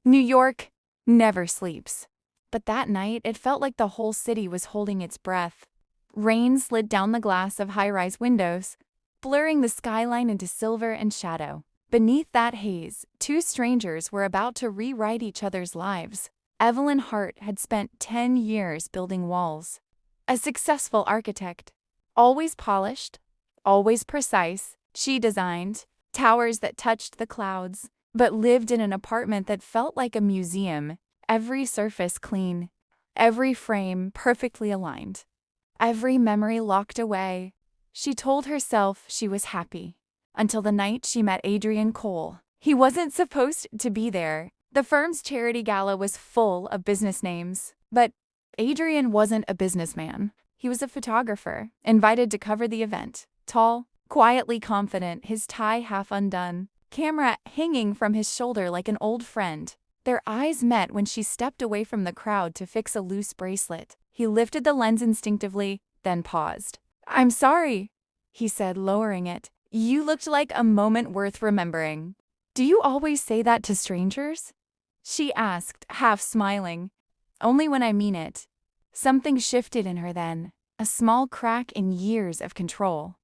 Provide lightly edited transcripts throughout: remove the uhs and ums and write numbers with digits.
New York never sleeps. But that night, it felt like the whole city was holding its breath. Rain slid down the glass of high-rise windows, blurring the skyline into silver and shadow. Beneath that haze, two strangers were about to rewrite each other's lives. Evelyn Hart had spent 10 years building walls. A successful architect. Always polished, always precise, she designed towers that touched the clouds, but lived in an apartment that felt like a museum, every surface clean, every frame perfectly aligned, every memory locked away. She told herself she was happy, until the night she met Adrian Cole. He wasn't supposed to be there. The firm's charity gala was full of business names, but Adrian wasn't a businessman. He was a photographer, invited to cover the event. Tall, quietly confident, his tie half undone, camera hanging from his shoulder like an old friend. Their eyes met when she stepped away from the crowd to fix a loose bracelet. He lifted the lens instinctively, then paused. "I'm sorry," he said, lowering it. "You looked like a moment worth remembering." "Do you always say that to strangers?" she asked, half smiling. "Only when I mean it." Something shifted in her then, a small crack in years of control.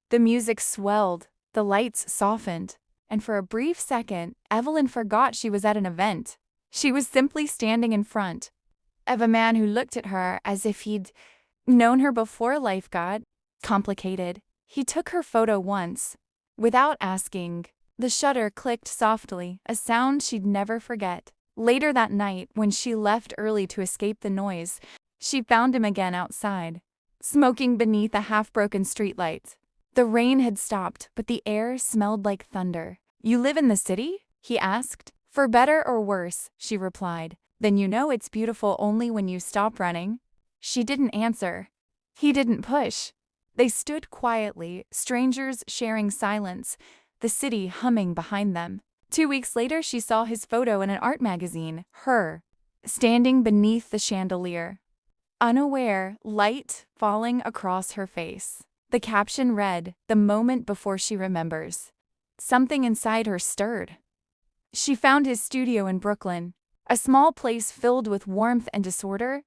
The music swelled, the lights softened, and for a brief second, Evelyn forgot she was at an event. She was simply standing in front of a man who looked at her as if he'd known her before life got complicated. He took her photo once, without asking. The shutter clicked softly, a sound she'd never forget. Later that night, when she left early to escape the noise, she found him again outside, smoking beneath a half-broken streetlight. The rain had stopped, but the air smelled like thunder. "You live in the city?" he asked. "For better or worse," she replied. "Then you know it's beautiful only when you stop running." She didn't answer. He didn't push. They stood quietly, strangers sharing silence, the city humming behind them. 2 weeks later, she saw his photo in an art magazine, her, standing beneath the chandelier, unaware, light falling across her face. The caption read, "The moment before she remembers." Something inside her stirred. She found his studio in Brooklyn, a small place filled with warmth and disorder.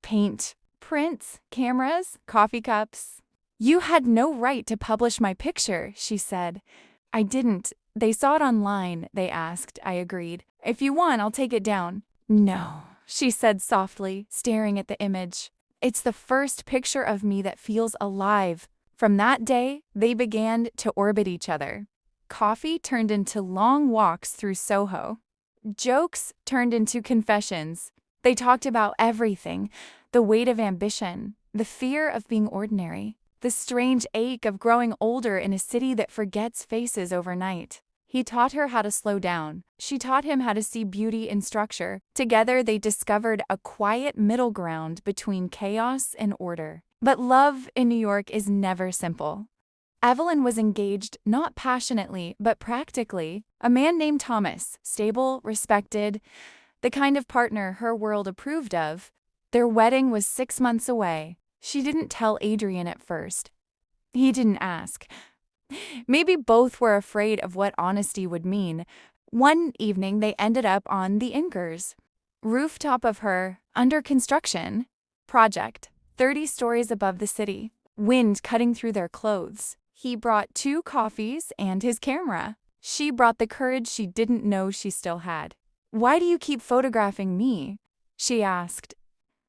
Paint, prints, cameras, coffee cups. "You had no right to publish my picture," she said. "I didn't. They saw it online," they asked. I agreed. "If you want, I'll take it down." "No," she said softly, staring at the image. "It's the first picture of me that feels alive." From that day, they began to orbit each other. Coffee turned into long walks through Soho. Jokes turned into confessions. They talked about everything: the weight of ambition, the fear of being ordinary, the strange ache of growing older in a city that forgets faces overnight. He taught her how to slow down. She taught him how to see beauty in structure. Together, they discovered a quiet middle ground between chaos and order. But love in New York is never simple. Evelyn was engaged not passionately, but practically. A man named Thomas, stable, respected, the kind of partner her world approved of. Their wedding was 6 months away. She didn't tell Adrian at first. He didn't ask. Maybe both were afraid of what honesty would mean. One evening, they ended up on the Inkers, rooftop of her under construction project, 30 stories above the city, wind cutting through their clothes. He brought 2 coffees and his camera. She brought the courage she didn't know she still had. "Why do you keep photographing me?" she asked.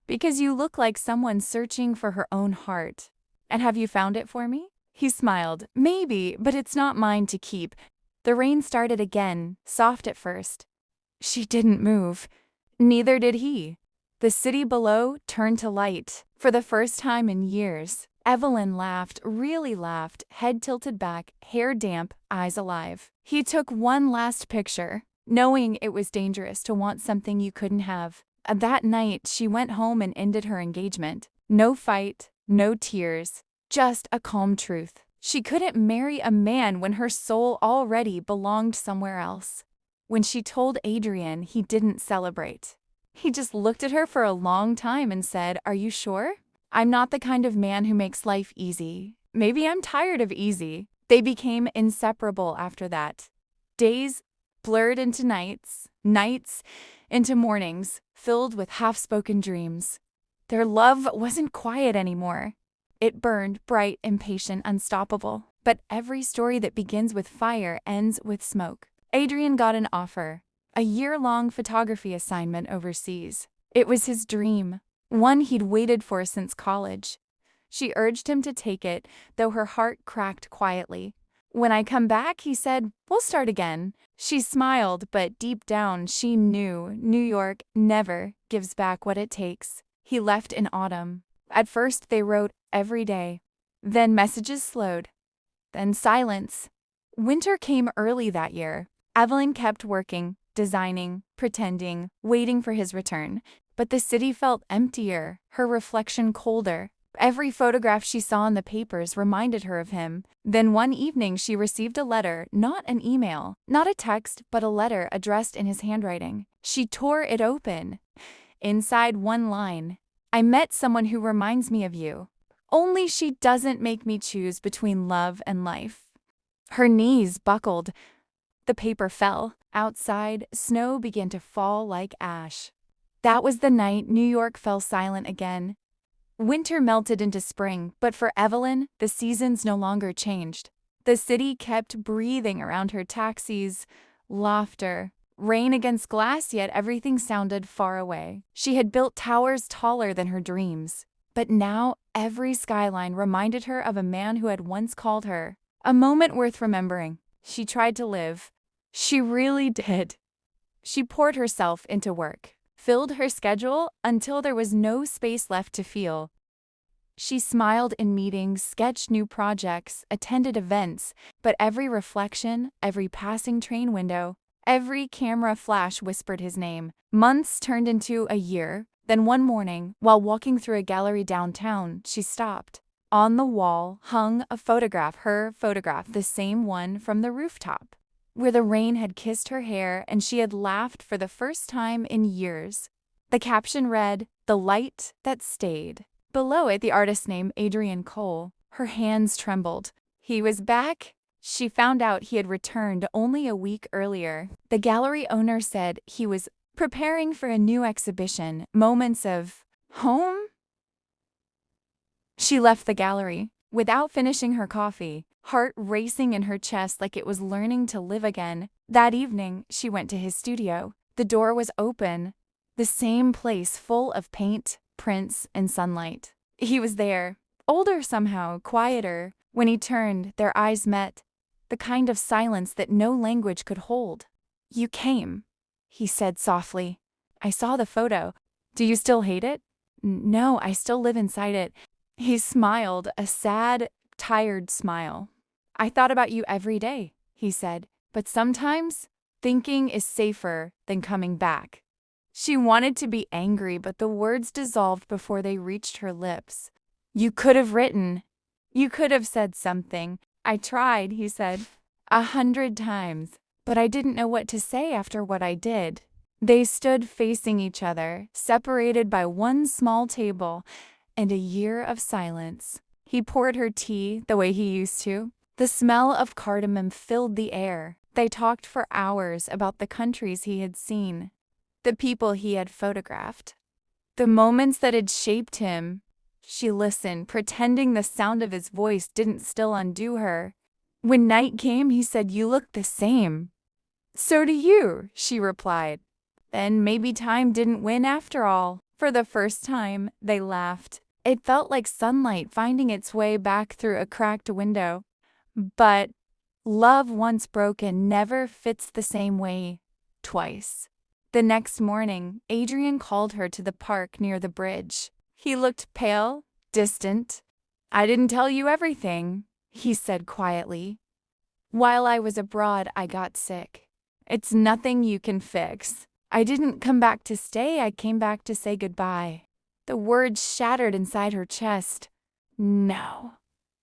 "Because you look like someone searching for her own heart." "And have you found it for me?" He smiled. "Maybe, but it's not mine to keep." The rain started again, soft at first. She didn't move. Neither did he. The city below turned to light. For the first time in years, Evelyn laughed, really laughed, head tilted back, hair damp, eyes alive. He took one last picture, knowing it was dangerous to want something you couldn't have. That night, she went home and ended her engagement. No fight, no tears, just a calm truth. She couldn't marry a man when her soul already belonged somewhere else. When she told Adrian, he didn't celebrate. He just looked at her for a long time and said, "Are you sure?" "I'm not the kind of man who makes life easy. Maybe I'm tired of easy." They became inseparable after that. Days blurred into nights. nights into mornings filled with half-spoken dreams. Their love wasn't quiet anymore. It burned, bright, impatient, unstoppable. But every story that begins with fire ends with smoke. Adrian got an offer, a year-long photography assignment overseas. It was his dream, one he'd waited for since college. She urged him to take it, though her heart cracked quietly. "When I come back," he said, "we'll start again." She smiled, but deep down she knew New York never gives back what it takes. He left in autumn. At first they wrote every day. Then messages slowed. Then silence. Winter came early that year. Evelyn kept working, designing, pretending, waiting for his return. But the city felt emptier, her reflection colder. Every photograph she saw in the papers reminded her of him. Then one evening she received a letter, not an email, not a text, but a letter addressed in his handwriting. She tore it open. Inside one line, "I met someone who reminds me of you. Only she doesn't make me choose between love and life." Her knees buckled. The paper fell. Outside, snow began to fall like ash. That was the night New York fell silent again. Winter melted into spring, but for Evelyn, the seasons no longer changed. The city kept breathing around her taxis, laughter, rain against glass, yet everything sounded far away. She had built towers taller than her dreams. But now every skyline reminded her of a man who had once called her. A moment worth remembering. She tried to live. She really did. She poured herself into work, filled her schedule until there was no space left to feel. She smiled in meetings, sketched new projects, attended events, but every reflection, every passing train window, every camera flash whispered his name. Months turned into a year. Then one morning, while walking through a gallery downtown, she stopped. On the wall hung a photograph, her photograph, the same one from the rooftop, where the rain had kissed her hair and she had laughed for the first time in years. The caption read, "The Light That Stayed." Below it, the artist's name, Adrian Cole. Her hands trembled. He was back. She found out he had returned only a week earlier. The gallery owner said he was preparing for a new exhibition, Moments of Home? She left the gallery without finishing her coffee, heart racing in her chest like it was learning to live again. That evening, she went to his studio. The door was open, the same place full of paint, prints, and sunlight. He was there, older somehow, quieter. When he turned, their eyes met, the kind of silence that no language could hold. "You came," he said softly. "I saw the photo. Do you still hate it?" "No, I still live inside it." He smiled, a sad, tired smile. "I thought about you every day," he said, "but sometimes thinking is safer than coming back." She wanted to be angry, but the words dissolved before they reached her lips. "You could have written. You could have said something." "I tried," he said, 100 times, "but I didn't know what to say after what I did." They stood facing each other, separated by one small table and a year of silence. He poured her tea the way he used to. The smell of cardamom filled the air. They talked for hours about the countries he had seen, the people he had photographed, the moments that had shaped him. She listened, pretending the sound of his voice didn't still undo her. When night came, he said, "You look the same." "So do you," she replied. Then maybe time didn't win after all. For the first time, they laughed. It felt like sunlight finding its way back through a cracked window. But love once broken never fits the same way twice. The next morning, Adrian called her to the park near the bridge. He looked pale, distant. "I didn't tell you everything," he said quietly. "While I was abroad, I got sick. It's nothing you can fix. I didn't come back to stay, I came back to say goodbye." The words shattered inside her chest. "No,"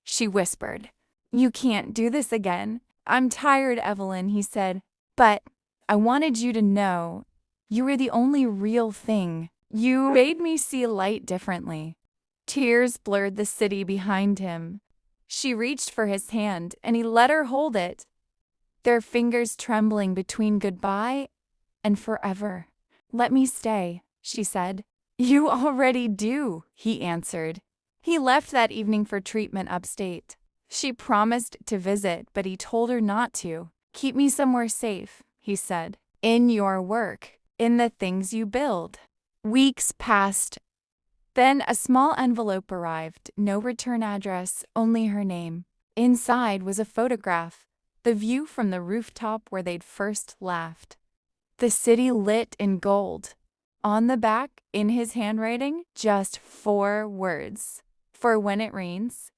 she whispered. "You can't do this again." "I'm tired, Evelyn," he said. "But I wanted you to know you were the only real thing. You made me see light differently." Tears blurred the city behind him. She reached for his hand, and he let her hold it, their fingers trembling between goodbye and forever. Let me stay, she said. You already do, he answered. He left that evening for treatment upstate. She promised to visit, but he told her not to. Keep me somewhere safe, he said. In your work, in the things you build. Weeks passed. Then a small envelope arrived, no return address, only her name. Inside was a photograph, the view from the rooftop where they'd first laughed. The city lit in gold. On the back, in his handwriting, just 4 words. For when it rains.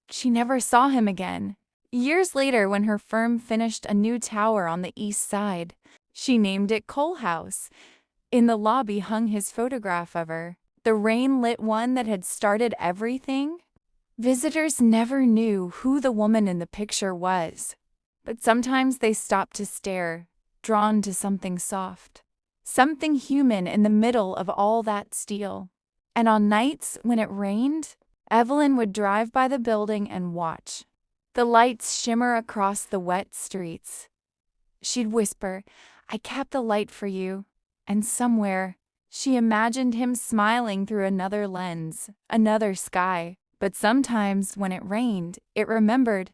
She never saw him again. Years later, when her firm finished a new tower on the east side, she named it Cole House. In the lobby hung his photograph of her, the rain-lit one that had started everything. Visitors never knew who the woman in the picture was, but sometimes they stopped to stare, drawn to something soft, something human in the middle of all that steel. And on nights when it rained, Evelyn would drive by the building and watch. The lights shimmer across the wet streets. She'd whisper, "I kept the light for you." And somewhere, she imagined him smiling through another lens, another sky. But sometimes when it rained, it remembered